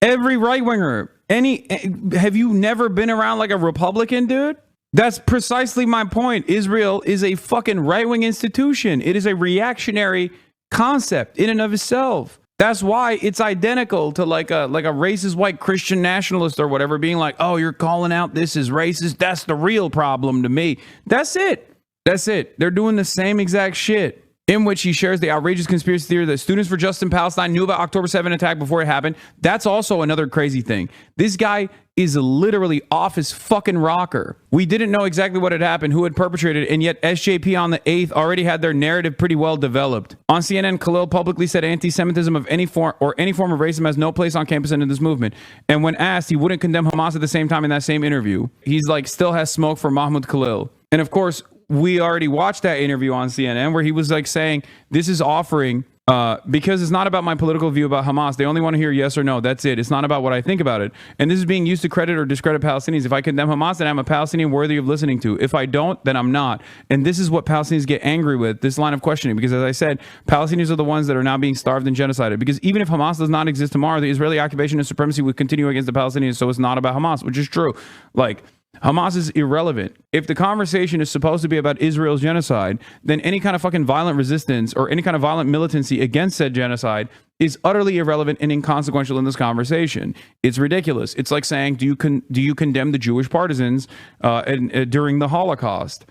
Every right-winger, have you never been around like a Republican, dude? That's precisely my point. Israel is a fucking right-wing institution. It is a reactionary concept in and of itself. That's why it's identical to like a racist white Christian nationalist or whatever being like, oh, you're calling out this is racist. That's the real problem to me. That's it. That's it. They're doing the same exact shit. In which he shares the outrageous conspiracy theory that Students for Justice in Palestine knew about October 7 attack before it happened. That's also another crazy thing. This guy is literally off his fucking rocker. We didn't know exactly what had happened, who had perpetrated it, and yet SJP on the 8th already had their narrative pretty well developed. On CNN, Khalil publicly said anti-Semitism of any form or any form of racism has no place on campus and in this movement. And when asked, he wouldn't condemn Hamas at the same time in that same interview. He's like, still has smoke for Mahmoud Khalil. And of course, we already watched that interview on CNN where he was like saying, this is offering, because it's not about my political view about Hamas. They only want to hear yes or no. That's it. It's not about what I think about it. And this is being used to credit or discredit Palestinians. If I condemn Hamas, then I'm a Palestinian worthy of listening to. If I don't, then I'm not. And this is what Palestinians get angry with, this line of questioning. Because as I said, Palestinians are the ones that are now being starved and genocided. Because even if Hamas does not exist tomorrow, the Israeli occupation and supremacy would continue against the Palestinians. So it's not about Hamas, which is true. Like, Hamas is irrelevant. If the conversation is supposed to be about Israel's genocide, then any kind of fucking violent resistance or any kind of violent militancy against said genocide is utterly irrelevant and inconsequential in this conversation. It's ridiculous. It's like saying, do you condemn the Jewish partisans during the Holocaust?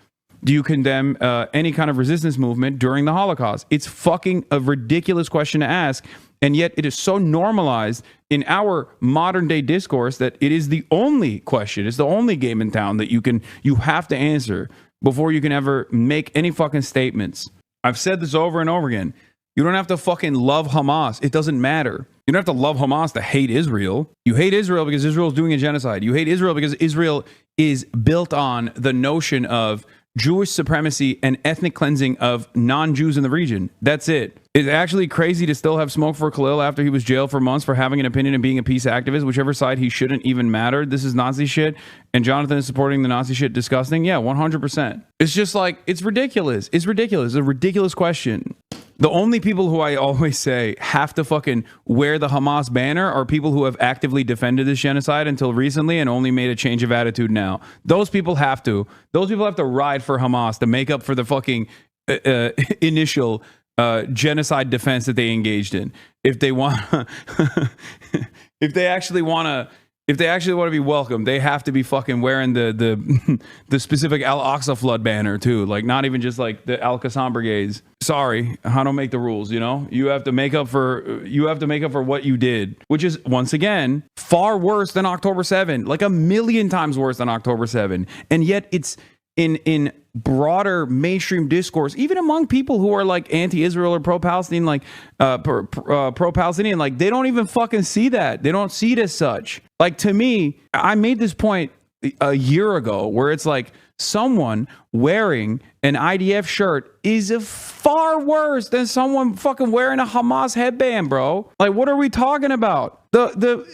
Do you condemn any kind of resistance movement during the Holocaust? It's fucking a ridiculous question to ask. And yet it is so normalized in our modern day discourse that it is the only question. It's the only game in town that you have to answer before you can ever make any fucking statements. I've said this over and over again. You don't have to fucking love Hamas. It doesn't matter. You don't have to love Hamas to hate Israel. You hate Israel because Israel is doing a genocide. You hate Israel because Israel is built on the notion of Jewish supremacy and ethnic cleansing of non-Jews in the region. That's it. It's actually crazy to still have smoke for Khalil after he was jailed for months for having an opinion and being a peace activist, whichever side he shouldn't even matter. This is Nazi shit. And Jonathan is supporting the Nazi shit. Disgusting. Yeah, 100%. It's just like, it's ridiculous. It's ridiculous. It's a ridiculous question. The only people who I always say have to fucking wear the Hamas banner are people who have actively defended this genocide until recently and only made a change of attitude now. Those people have to. Those people have to ride for Hamas to make up for the fucking initial genocide defense that they engaged in. If they want, if they actually want to be welcome, they have to be fucking wearing the specific Al-Aqsa flood banner too. Like not even just like the Al-Qassam brigades. Sorry, I don't make the rules, you know? You have to make up for what you did, which is once again far worse than October 7, like 1,000,000 times worse than October 7. And yet it's in broader mainstream discourse, even among people who are like anti-Israel or pro-Palestinian, like pro-Palestinian, like they don't even fucking see that. They don't see it as such. Like to me, I made this point a year ago where it's like someone wearing an IDF shirt is far worse than someone fucking wearing a Hamas headband, bro. Like what are we talking about? The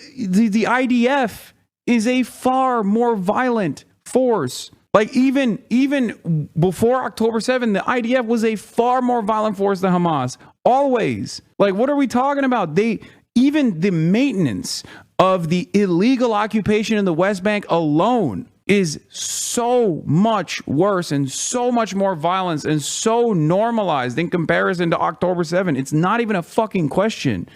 IDF is a far more violent force. Like even before October 7, the IDF was a far more violent force than Hamas. Always. Like, what are we talking about? Even the maintenance of the illegal occupation in the West Bank alone is so much worse and so much more violence and so normalized in comparison to October 7. It's not even a fucking question.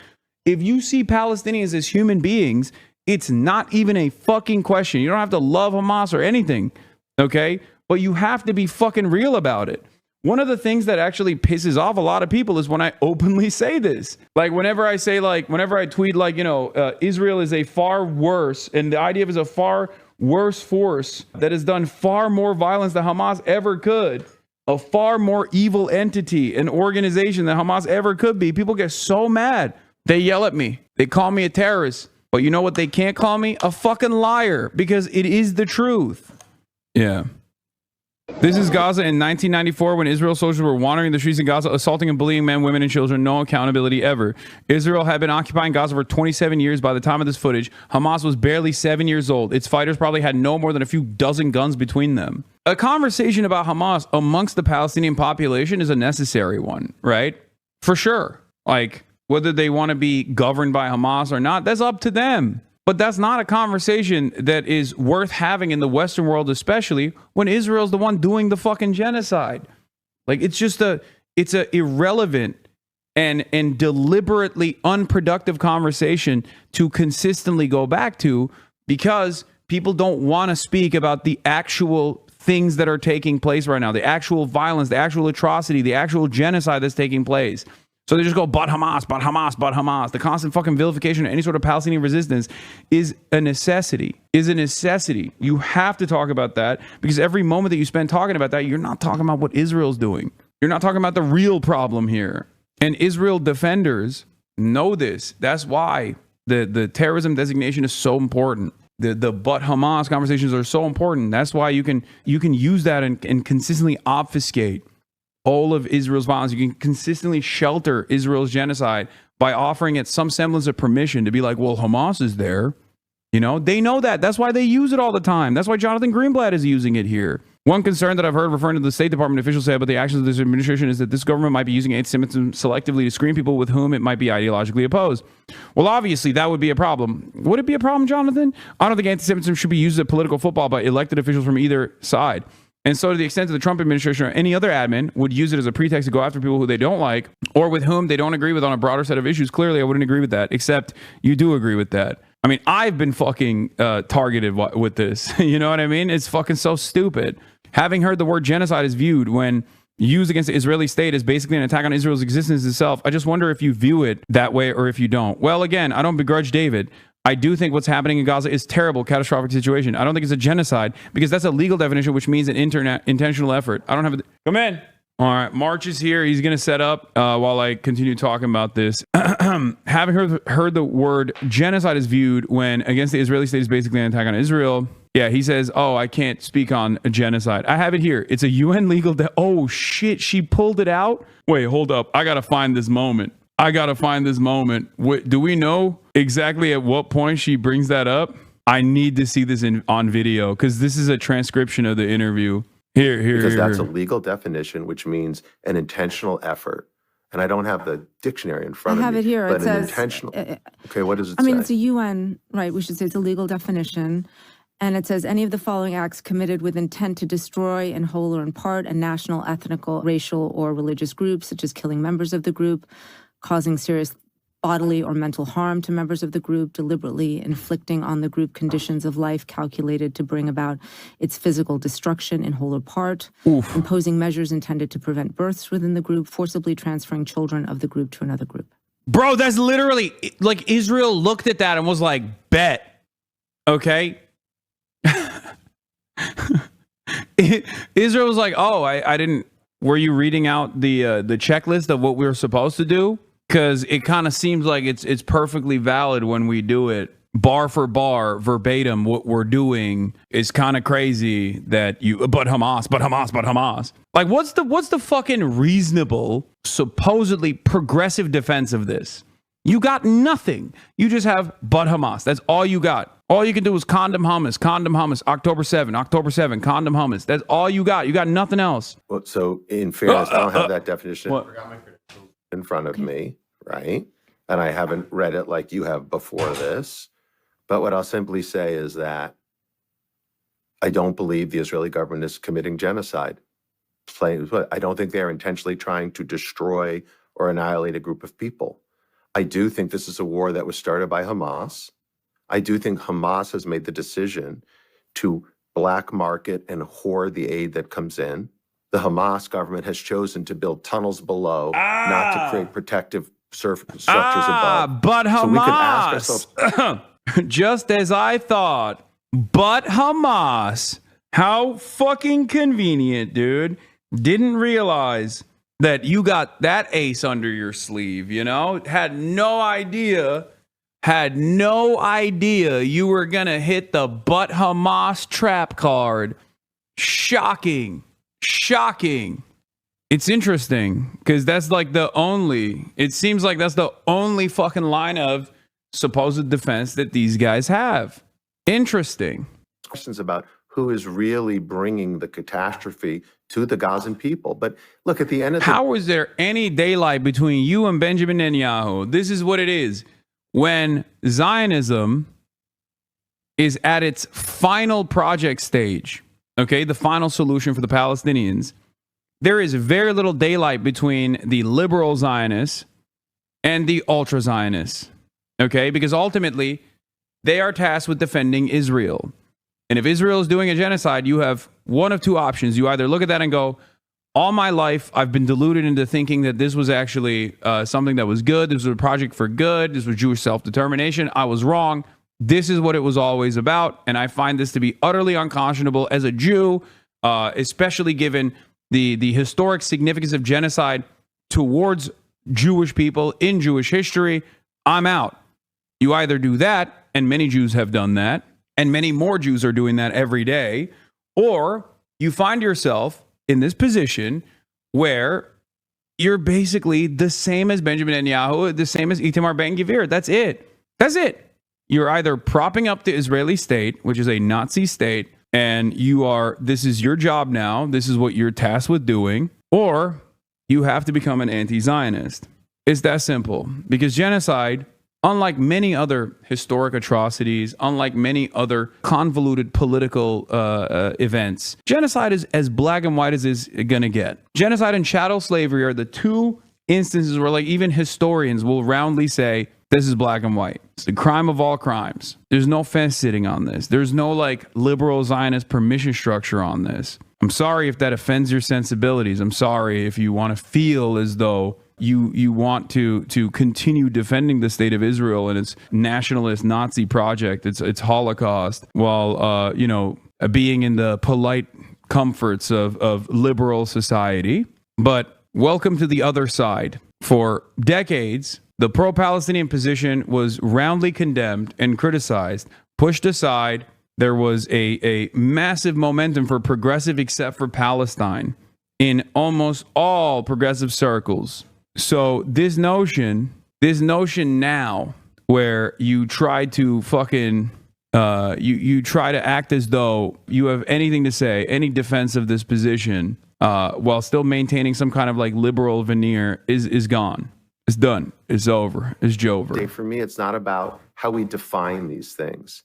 If you see Palestinians as human beings, it's not even a fucking question. You don't have to love Hamas or anything. Okay, but you have to be fucking real about it. One of the things that actually pisses off a lot of people is when I openly say this. Like whenever I tweet like, you know, Israel is a far worse and the IDF is a far worse force that has done far more violence than Hamas ever could, a far more evil entity, an organization than Hamas ever could be. People get so mad. They yell at me. They call me a terrorist. But you know what they can't call me? A fucking liar, because it is the truth. Yeah. This is Gaza in 1994 when Israel soldiers were wandering the streets in Gaza, assaulting and bullying men, women, and children. No accountability ever. Israel had been occupying Gaza for 27 years by the time of this footage. Hamas was barely 7 years old. Its fighters probably had no more than a few dozen guns between them. A conversation about Hamas amongst the Palestinian population is a necessary one, right? For sure. Like, whether they want to be governed by Hamas or not, that's up to them. But that's not a conversation that is worth having in the Western world, especially when Israel's the one doing the fucking genocide. Like it's a irrelevant and deliberately unproductive conversation to consistently go back to because people don't want to speak about the actual things that are taking place right now, the actual violence, the actual atrocity, the actual genocide that's taking place. So they just go, but Hamas, but Hamas, but Hamas. The constant fucking vilification of any sort of Palestinian resistance is a necessity, You have to talk about that because every moment that you spend talking about that, you're not talking about what Israel's doing. You're not talking about the real problem here. And Israel defenders know this. That's why the terrorism designation is so important. The but Hamas conversations are so important. That's why you can use that and consistently obfuscate all of Israel's violence. You can consistently shelter Israel's genocide by offering it some semblance of permission to be like, well, Hamas is there. You know, they know that. That's why they use it all the time. That's why Jonathan Greenblatt is using it here. One concern that I've heard referring to the State Department officials say about the actions of this administration is that this government might be using anti-Semitism selectively to screen people with whom it might be ideologically opposed. Well, obviously, that would be a problem. Would it be a problem, Jonathan? I don't think anti-Semitism should be used as political football by elected officials from either side. And so to the extent that the Trump administration or any other admin would use it as a pretext to go after people who they don't like or with whom they don't agree with on a broader set of issues, clearly I wouldn't agree with that, except you do agree with that. I mean, I've been fucking targeted with this. You know what I mean? It's fucking so stupid. Having heard the word genocide is viewed when used against the Israeli state as basically an attack on Israel's existence itself, I just wonder if you view it that way or if you don't. Well, again, I don't begrudge David. I do think what's happening in Gaza is terrible, catastrophic situation. I don't think it's a genocide because that's a legal definition, which means an intentional effort. I don't have come in. All right, March is here. He's going to set up while I continue talking about this. Having heard the word genocide is viewed when against the Israeli state is basically an attack on Israel. Yeah, he says, oh, I can't speak on a genocide. I have it here. It's a UN legal. Oh, shit. She pulled it out. Wait, hold up. I got to find this moment. Do we know exactly at what point she brings that up? I need to see this on video because this is a transcription of the interview. Here. That's a legal definition, which means an intentional effort. and I don't have the dictionary in front I of have me. it here. But It an says, intentional. Okay, what does it I mean, say? it's a UN, right? We should say it's a legal definition. And it says any of the following acts committed with intent to destroy in whole or in part a national, ethnical, racial, or religious group, such as killing members of the group, causing serious bodily or mental harm to members of the group, deliberately inflicting on the group conditions of life calculated to bring about its physical destruction in whole or part, imposing measures intended to prevent births within the group, forcibly transferring children of the group to another group. Bro, that's literally like Israel looked at that and was like, bet. Okay. Israel was like, oh, I didn't. Were you reading out the checklist of what we were supposed to do? Because it kind of seems like it's perfectly valid when we do it bar for bar, verbatim. What we're doing is kind of crazy that you, but Hamas. Like, what's the fucking reasonable, supposedly progressive defense of this? You got nothing. You just have but Hamas. That's all you got. All you can do is condom hummus, October 7, condom hummus. That's all you got. You got nothing else. Well, so in fairness, I don't have that definition in front of me, right? And I haven't read it like you have before this. But what I'll simply say is that I don't believe the Israeli government is committing genocide. I don't think they're intentionally trying to destroy or annihilate a group of people. I do think this is a war that was started by Hamas. I do think Hamas has made the decision to black market and hoard the aid that comes in. The Hamas government has chosen to build tunnels below, not to create protective structures above. But Hamas, so we could ask ourselves, just as I thought, but Hamas, how fucking convenient, dude. Didn't realize that you got that ace under your sleeve, you know? Had no idea you were going to hit the but Hamas trap card. Shocking. It's interesting because that's like it seems like that's the only fucking line of supposed defense that these guys have. Interesting. questions about who is really bringing the catastrophe to the Gazan people. But look, at the end of the How is there any daylight between you and Benjamin Netanyahu? This is what it is. When Zionism is at its final project stage, okay, the final solution for the Palestinians, there is very little daylight between the liberal Zionists and the ultra Zionists, okay, because ultimately they are tasked with defending Israel. And if Israel is doing a genocide, you have one of two options. You either look at that and go, all my life, I've been deluded into thinking that this was actually something that was good. This was a project for good. This was Jewish self-determination. I was wrong. This is what it was always about. And I find this to be utterly unconscionable as a Jew, especially given the historic significance of genocide towards Jewish people in Jewish history. I'm out. You either do that, and many Jews have done that, and many more Jews are doing that every day, or you find yourself in this position where you're basically the same as Benjamin Netanyahu, the same as Itamar Ben-Gvir. That's it. That's it. You're either propping up the Israeli state, which is a Nazi state, and this is your job now, this is what you're tasked with doing, or you have to become an anti-Zionist. It's that simple. Because genocide, unlike many other historic atrocities, unlike many other convoluted political events, genocide is as black and white as it's going to get. Genocide and chattel slavery are the two instances where, like, even historians will roundly say, this is black and white. It's the crime of all crimes. There's no fence sitting on this. There's no, like, liberal Zionist permission structure on this. I'm sorry if that offends your sensibilities. I'm sorry if you want to feel as though you want to continue defending the state of Israel and its nationalist Nazi project, its Holocaust, while being in the polite comforts of liberal society. But welcome to the other side. For decades, the pro-Palestinian position was roundly condemned and criticized, pushed aside. There was a massive momentum for progressive except for Palestine in almost all progressive circles. So this notion now where you try to fucking you try to act as though you have anything to say, any defense of this position, while still maintaining some kind of like liberal veneer is gone. It's done. It's over. It's Jover. For me, it's not about how we define these things.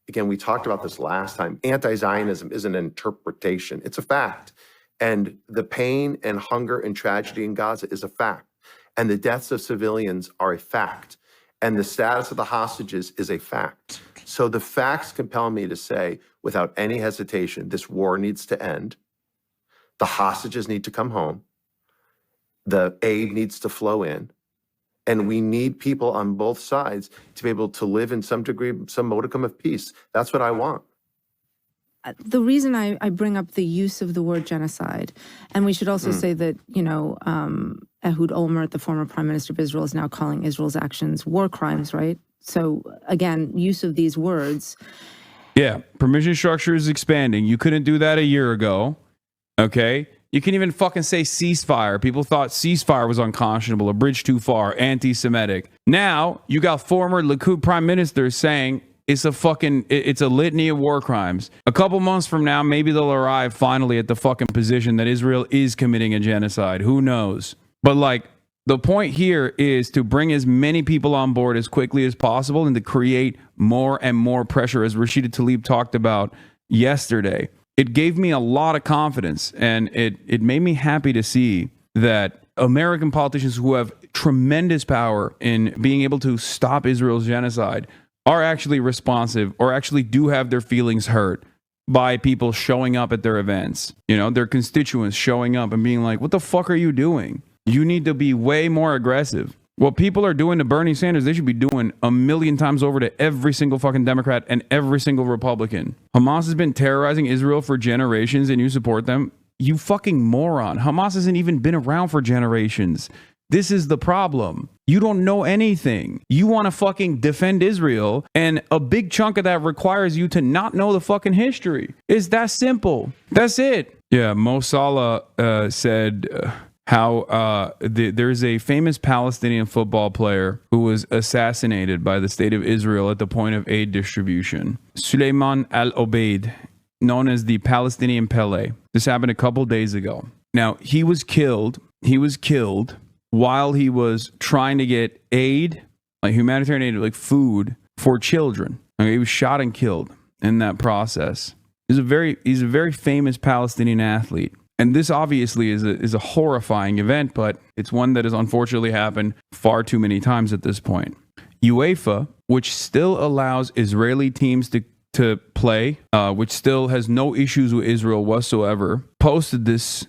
Again, we talked about this last time. Anti-Zionism is an interpretation. It's a fact. And the pain and hunger and tragedy in Gaza is a fact. And the deaths of civilians are a fact. And the status of the hostages is a fact. So the facts compel me to say, without any hesitation, this war needs to end. The hostages need to come home. The aid needs to flow in. And we need people on both sides to be able to live in some degree, some modicum of peace. That's what I want. The reason I bring up the use of the word genocide, and we should also say that, Ehud Olmert, the former prime minister of Israel, is now calling Israel's actions war crimes, right? So again, use of these words. Yeah, permission structure is expanding. You couldn't do that a year ago, okay? You can even fucking say ceasefire. People thought ceasefire was unconscionable, a bridge too far, anti-Semitic. Now, you got former Likud prime ministers saying it's a litany of war crimes. A couple months from now, maybe they'll arrive finally at the fucking position that Israel is committing a genocide. Who knows? But like, the point here is to bring as many people on board as quickly as possible and to create more and more pressure, as Rashida Tlaib talked about yesterday. It gave me a lot of confidence, and it made me happy to see that American politicians who have tremendous power in being able to stop Israel's genocide are actually responsive or actually do have their feelings hurt by people showing up at their events. Their constituents showing up and being like, what the fuck are you doing? You need to be way more aggressive. What people are doing to Bernie Sanders, they should be doing a million times over to every single fucking Democrat and every single Republican. Hamas has been terrorizing Israel for generations and you support them. You fucking moron. Hamas hasn't even been around for generations. This is the problem. You don't know anything. You want to fucking defend Israel, and a big chunk of that requires you to not know the fucking history. It's that simple. That's it. Yeah, Mo Salah said... how there's a famous Palestinian football player who was assassinated by the state of Israel at the point of aid distribution. Suleiman al-Obeid, known as the Palestinian Pele. This happened a couple days ago. Now, he was killed while he was trying to get aid, like humanitarian aid, like food for children. Okay, he was shot and killed in that process. He's a very famous Palestinian athlete. And this obviously is a horrifying event, but it's one that has unfortunately happened far too many times at this point. UEFA, which still allows Israeli teams to play, which still has no issues with Israel whatsoever, posted this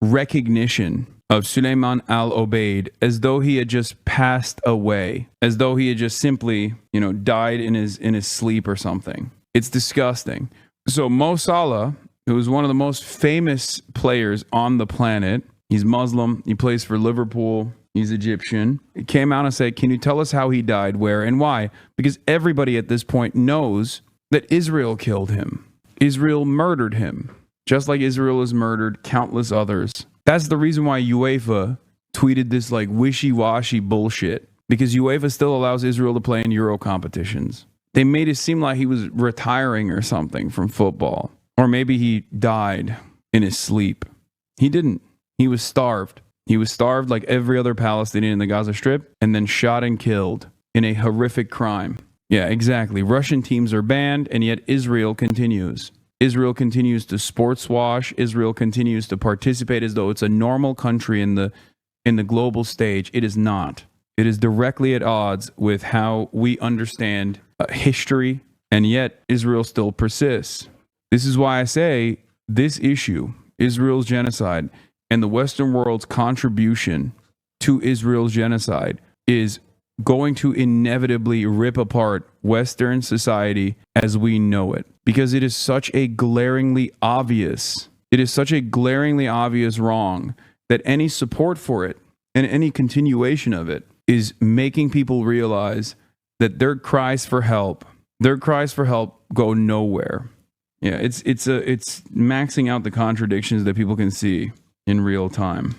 recognition of Suleiman al-Obeid as though he had just passed away, as though he had just simply, died in his sleep or something. It's disgusting. So Mo Salah, who is one of the most famous players on the planet. He's Muslim. He plays for Liverpool. He's Egyptian. He came out and said, can you tell us how he died, where, and why? Because everybody at this point knows that Israel killed him. Israel murdered him, just like Israel has murdered countless others. That's the reason why UEFA tweeted this like wishy-washy bullshit, because UEFA still allows Israel to play in Euro competitions. They made it seem like he was retiring or something from football. Or maybe he died in his sleep. He didn't. He was starved. He was starved like every other Palestinian in the Gaza Strip and then shot and killed in a horrific crime. Yeah, exactly. Russian teams are banned, and yet Israel continues. Israel continues to sports wash. Israel continues to participate as though it's a normal country in the global stage. It is not. It is directly at odds with how we understand history, and yet Israel still persists. This is why I say this issue, Israel's genocide, and the Western world's contribution to Israel's genocide is going to inevitably rip apart Western society as we know it. Because it is such a glaringly obvious wrong that any support for it and any continuation of it is making people realize that their cries for help go nowhere. Yeah, it's maxing out the contradictions that people can see in real time.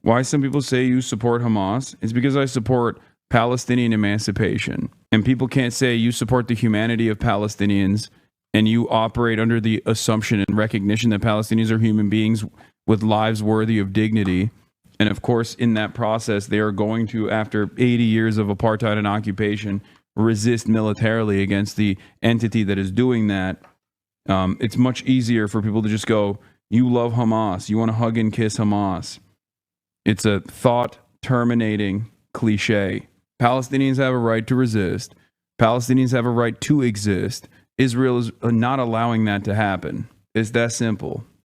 Why some people say you support Hamas? It's because I support Palestinian emancipation. And people can't say you support the humanity of Palestinians and you operate under the assumption and recognition that Palestinians are human beings with lives worthy of dignity. And of course, in that process, they are going to, after 80 years of apartheid and occupation, resist militarily against the entity that is doing that. It's much easier for people to just go, you love Hamas, you want to hug and kiss Hamas. It's a thought-terminating cliche. Palestinians have a right to resist. Palestinians have a right to exist. Israel is not allowing that to happen. It's that simple.